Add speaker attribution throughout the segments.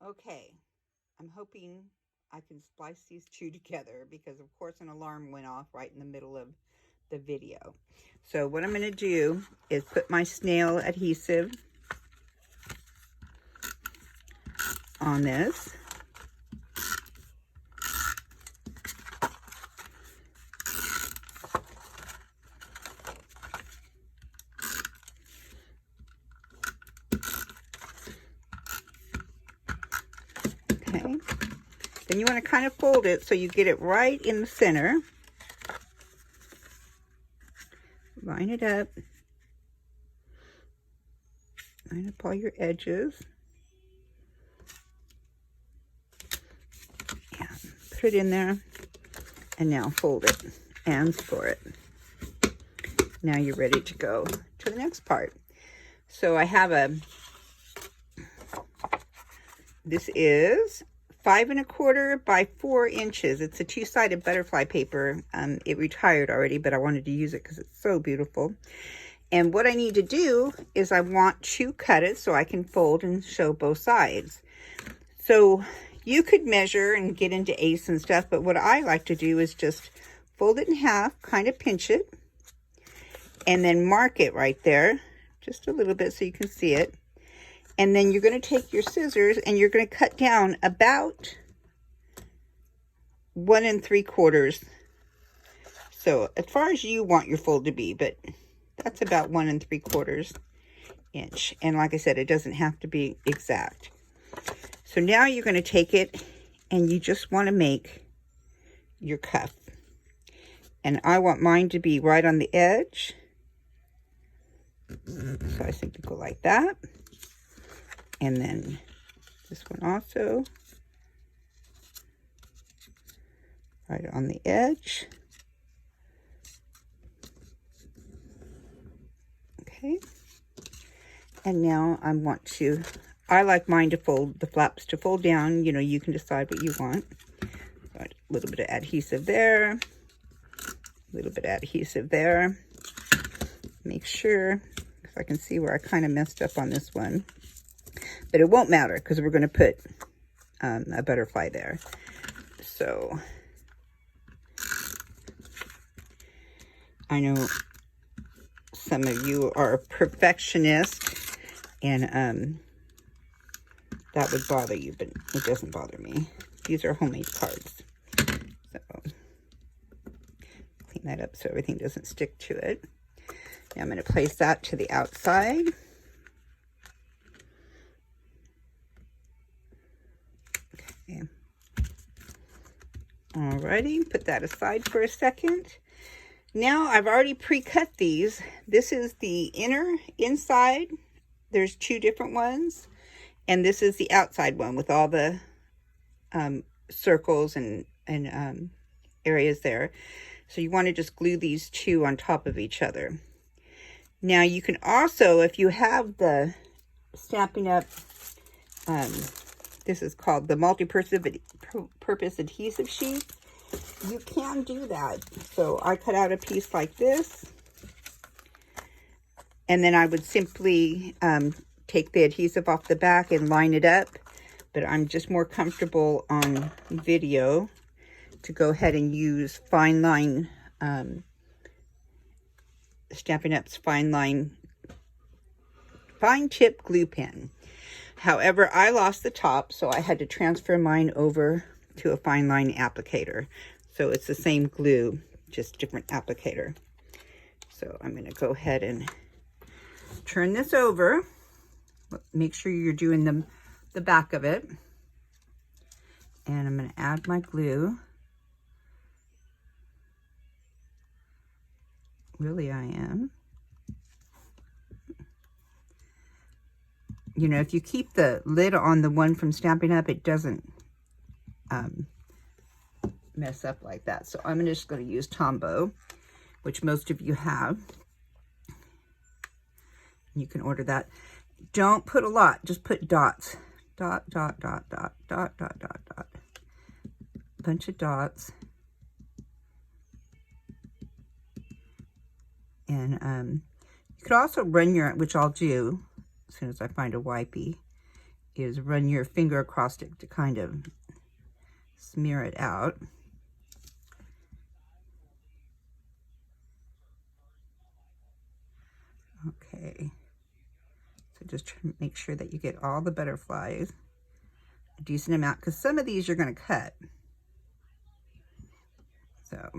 Speaker 1: Okay, I'm hoping I can splice these two together because of course an alarm went off right in the middle of the video. So what I'm going to do is put my snail adhesive on this. Okay. Then you want to kind of fold it so you get it right in the center. Line it up. Line up all your edges. Yeah, put it in there. And now fold it and store it. Now you're ready to go to the next part. So I have this is 5 1/4 by 4 inches. It's a two-sided butterfly paper. It retired already, but I wanted to use it because it's so beautiful. And what I need to do is I want to cut it so I can fold and show both sides. So you could measure and get into eighths and stuff, but what I like to do is just fold it in half, kind of pinch it, and then mark it right there, just a little bit so you can see it. And then you're going to take your scissors and you're going to cut down about 1 3/4. So as far as you want your fold to be, but that's about 1 3/4 inch. And like I said, it doesn't have to be exact. So now you're going to take it and you just want to make your cuff. And I want mine to be right on the edge. So I simply go like that. And then this one also right on the edge. Okay. And now I like mine to fold, the flaps to fold down. You know, you can decide what you want. A little bit of adhesive there. A little bit of adhesive there. Make sure, because I can see where I kind of messed up on this one. But it won't matter because we're going to put a butterfly there. So I know some of you are perfectionists and that would bother you, but it doesn't bother me. These are homemade cards. So clean that up so everything doesn't stick to it. Now I'm going to place that to the outside. Okay. Alrighty, put that aside for a second. Now I've already pre-cut these. This is the inside. There's 2 different ones. And this is the outside one with all the circles and areas there. So you want to just glue these 2 on top of each other. Now you can also, if you have the Stampin' Up, this is called the multi-purpose adhesive sheet. You can do that. So I cut out a piece like this. And then I would simply take the adhesive off the back and line it up. But I'm just more comfortable on video to go ahead and use fine line, Stampin' Up's fine tip glue pen. However, I lost the top, so I had to transfer mine over to a fine line applicator. So it's the same glue, just different applicator. So I'm going to go ahead and turn this over. Make sure you're doing the back of it. And I'm going to add my glue. Really, I am. You know, if you keep the lid on the one from Stampin' Up, it doesn't mess up like that. So I'm just going to use Tombow, which most of you have. You can order that. Don't put a lot, just put dots. Dot, dot, dot, dot, dot, dot, dot, dot. Bunch of dots. And you could also run your, which I'll do as soon as I find a wipey, is run your finger across it to kind of smear it out. Okay, so just make sure that you get all the butterflies, a decent amount, because some of these you're going to cut. So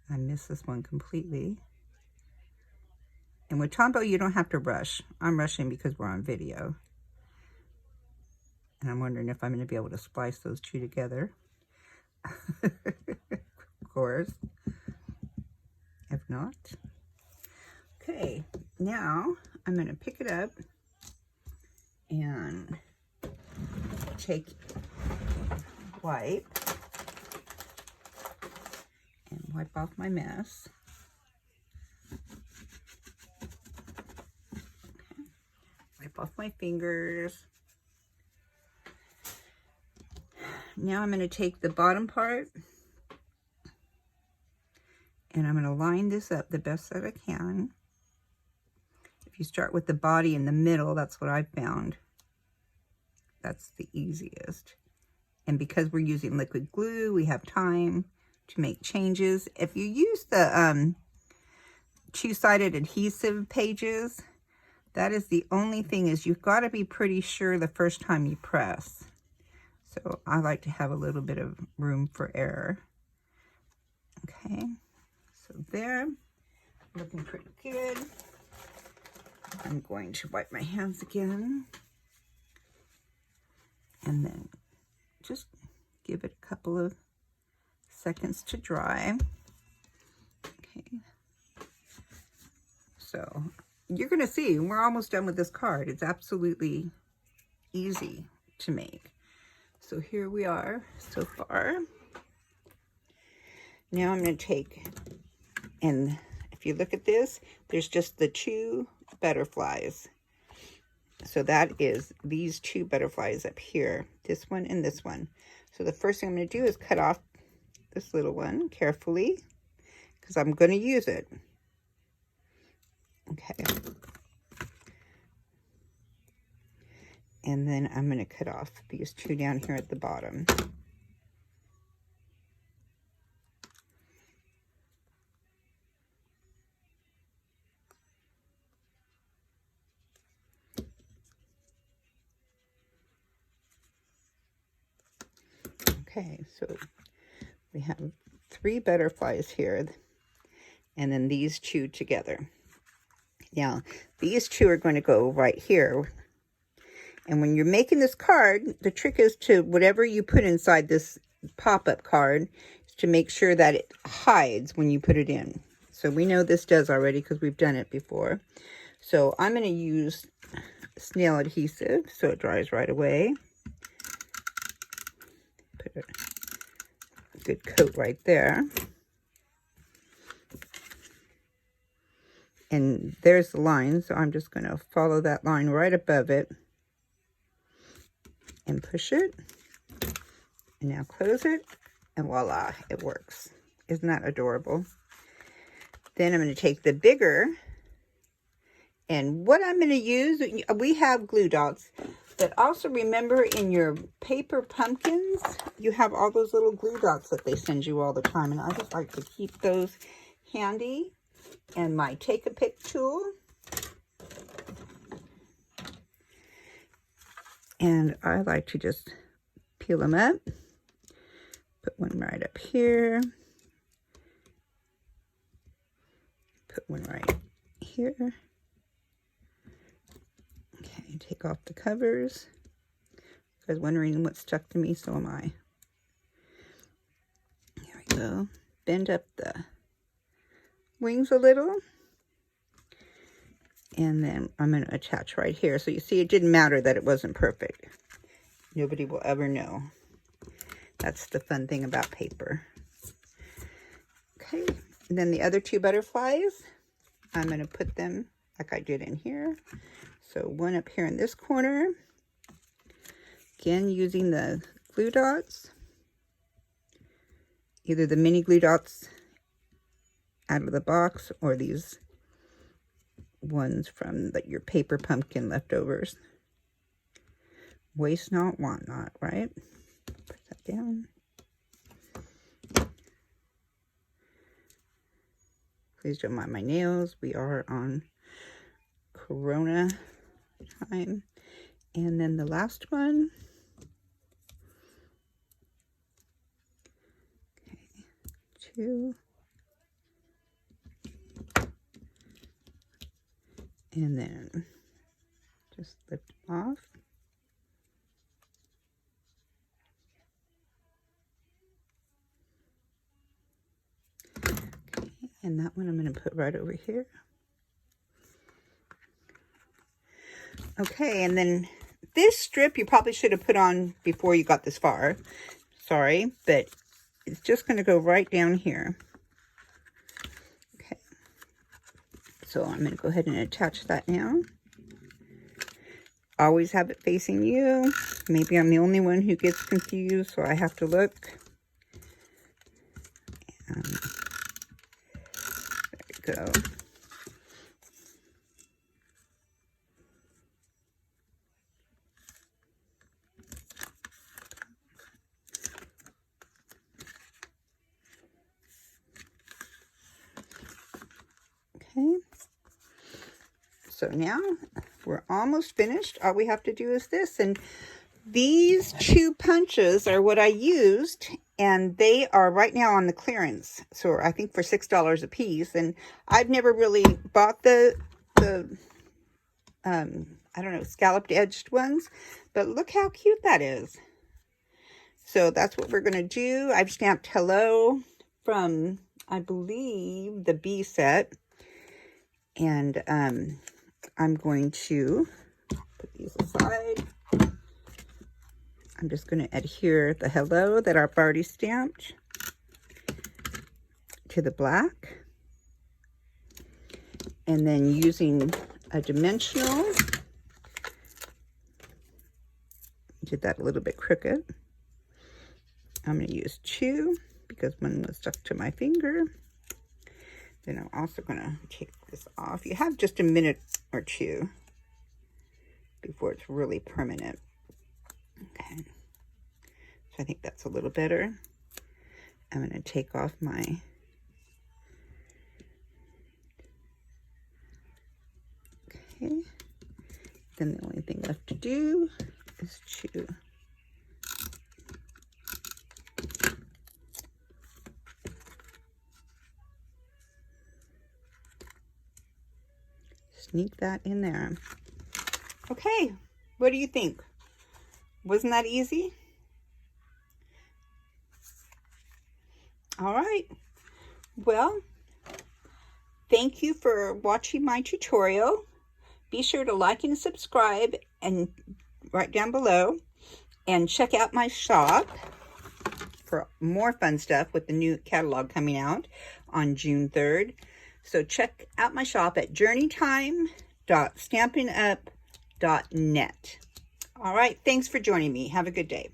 Speaker 1: I missed this one completely. And with Tombow, you don't have to rush. I'm rushing because we're on video. And I'm wondering if I'm going to be able to splice those two together. Of course. If not. Okay, now I'm going to pick it up and take wipe and wipe off my mess. Okay. Wipe off my fingers. Now I'm going to take the bottom part and I'm going to line this up the best that I can. If you start with the body in the middle, that's what I found. That's the easiest. And because we're using liquid glue, we have time to make changes. If you use the two-sided adhesive pages, that is the only thing, is you've got to be pretty sure the first time you press. So I like to have a little bit of room for error. Okay, so there, looking pretty good. I'm going to wipe my hands again. And then just give it a couple of seconds to dry. Okay. So you're going to see, we're almost done with this card. It's absolutely easy to make. So here we are so far. Now I'm going to take, and if you look at this, there's just the two butterflies. So that is these two butterflies up here, this one and this one. So the first thing I'm going to do is cut off this little one carefully, because I'm going to use it. Okay. And then I'm going to cut off these two down here at the bottom. Okay, so we have 3 butterflies here, and then these 2 together. Now, these 2 are going to go right here. And when you're making this card, the trick is to, whatever you put inside this pop-up card, is to make sure that it hides when you put it in. So we know this does already because we've done it before. So I'm going to use snail adhesive so it dries right away. Put a good coat right there. And there's the line, so I'm just going to follow that line right above it and push it. And now close it, and voila, it works. Isn't that adorable? Then I'm going to take the bigger, and what I'm going to use, we have glue dots, but also remember in your paper pumpkins, you have all those little glue dots that they send you all the time, and I just like to keep those handy. And my take a pick tool. And I like to just peel them up. Put one right up here. Put one right here. Okay, take off the covers. You guys wondering what stuck to me, so am I. There we go. Bend up the wings a little, and then I'm going to attach right here. So you see, it didn't matter that it wasn't perfect. Nobody will ever know. That's the fun thing about paper. Okay, and then the other 2 butterflies, I'm going to put them like I did in here. So one up here in this corner, again using the glue dots, either the mini glue dots out of the box or these ones from your paper pumpkin leftovers. Waste not, want not, right? Put that down. Please don't mind my nails. We are on Corona time. And then the last one. Okay, 2. And then just lift off. Okay, and that one I'm going to put right over here. Okay, and then this strip you probably should have put on before you got this far. Sorry, but it's just going to go right down here. Okay, so I'm going to go ahead and attach that now. Always have it facing you. Maybe I'm the only one who gets confused, so I have to look. There we go. Okay, so now we're almost finished. All we have to do is this, and these 2 punches are what I used, and they are right now on the clearance. So I think for $6 a piece, and I've never really bought the I don't know, scalloped edged ones, but look how cute that is. So that's what we're going to do. I've stamped hello from, I believe, the B set. And I'm going to put these aside. I'm just going to adhere the hello that I've already stamped to the black. And then using a dimensional, did that a little bit crooked. I'm going to use 2 because one was stuck to my finger. Then I'm also going to take this off. You have just a minute or 2 before it's really permanent. Okay. So I think that's a little better. I'm going to take off my okay. Then the only thing left to do is to sneak that in there. Okay, what do you think? Wasn't that easy? All right. Well, thank you for watching my tutorial. Be sure to like and subscribe and right down below, and check out my shop for more fun stuff with the new catalog coming out on June 3rd. So check out my shop at journeytime.stampinup.net. All right, thanks for joining me. Have a good day.